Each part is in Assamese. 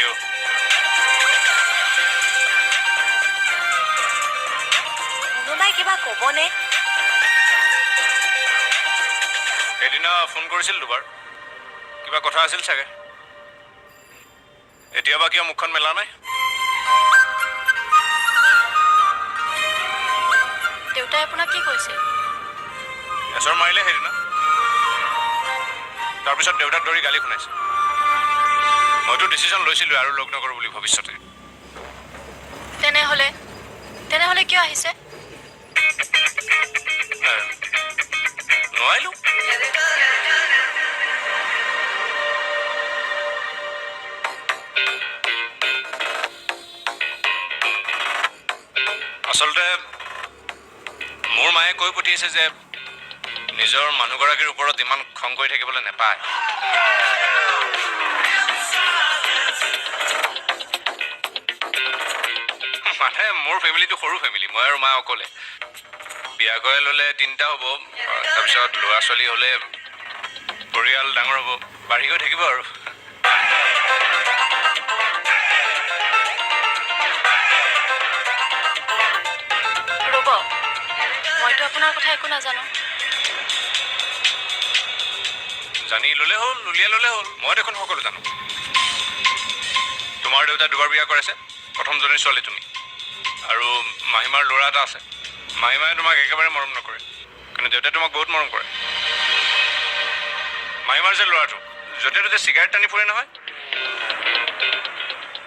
ইউ। কোনোবাই কিবা ক'বনে? সেইদিনা ফোন কৰিছিল দুবাৰ, কিবা কথা আছিল চাগে। এতিয়া বা কিয় মুখখন মেলা নাই? দেউতাই আপোনাক কি কৈছে? এচৰ মাৰিলে সেইদিনা, তাৰপিছত দেউতাক ধৰি গালি শুনাইছে। মইতো ডিচিশ্যন লৈছিলোঁ আৰু লগ নকৰোঁ বুলি ভৱিষ্যতে। তেনেহ'লে কিয় আহিছে? নোৱাৰিলোঁ। আচলতে মোৰ মায়ে কৈ পঠিয়াইছে যে নিজৰ মানুহগৰাকীৰ ওপৰত ইমান খং কৰি থাকিবলৈ নাপায়। মানে মোৰ ফেমিলিটো সৰু ফেমিলি, মই আৰু মা অকলে। বিয়া কৰাই ল'লে 3টা হ'ব, তাৰপিছত ল'ৰা ছোৱালী হ'লে পৰিয়াল ডাঙৰ হ'ব, বাঢ়ি গৈ থাকিব আৰু। ৰ'ব, মইতো আপোনাৰ কথা একো নাজানো। জানি ল'লে হ'ল, উলিয়াই ল'লে হ'ল, মই দেখোন সকলো জানো। তোমাৰ দেউতাই 2বাৰ বিয়া কৰাইছে, প্ৰথমজনী ছোৱালী তুমি। আৰু মাহীমাৰ ল'ৰা এটা আছে। মাহীমায়ে তোমাক একেবাৰে মৰম নকৰে, কিন্তু দেউতাই তোমাক বহুত মৰম কৰে। মাহীমাৰ যে ল'ৰাটো য'তে ত'তে চিগাৰেট টানি ফুৰে নহয়,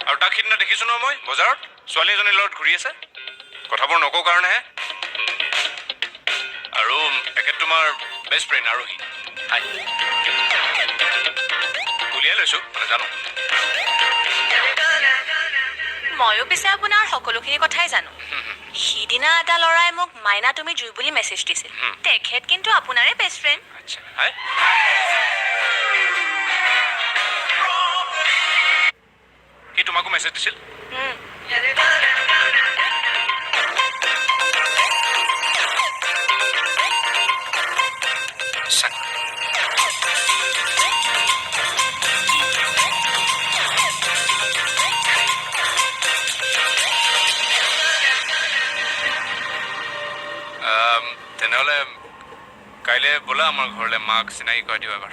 আৰু তাক সিদিনা দেখিছোঁ নহয় মই বজাৰত ছোৱালী এজনীৰ লগত ঘূৰি আছে। কথাবোৰ নকওঁ কাৰণেহে। আৰু এখেত তোমাৰ বেষ্ট ফ্ৰেণ্ড আৰোহী। উলিয়াই লৈছোঁ, মানে জানো। ময়ো পিছে আপোনাৰ সকলোখিনি কথাই জানো। সিদিনা এটা ল'ৰাই মোক মাইনা তুমি জুই বুলি মেছেজ দিছিল। তেখেত কিন্তু আপোনাৰে বেষ্ট ফ্ৰেণ্ড। আচ্ছা, সি তোমাকো মেছেজ দিছিল? তেনেহ'লে কাইলৈ ব'লা আমাৰ ঘৰলৈ, মাক চিনাকি কৰাই দিবা এবাৰ।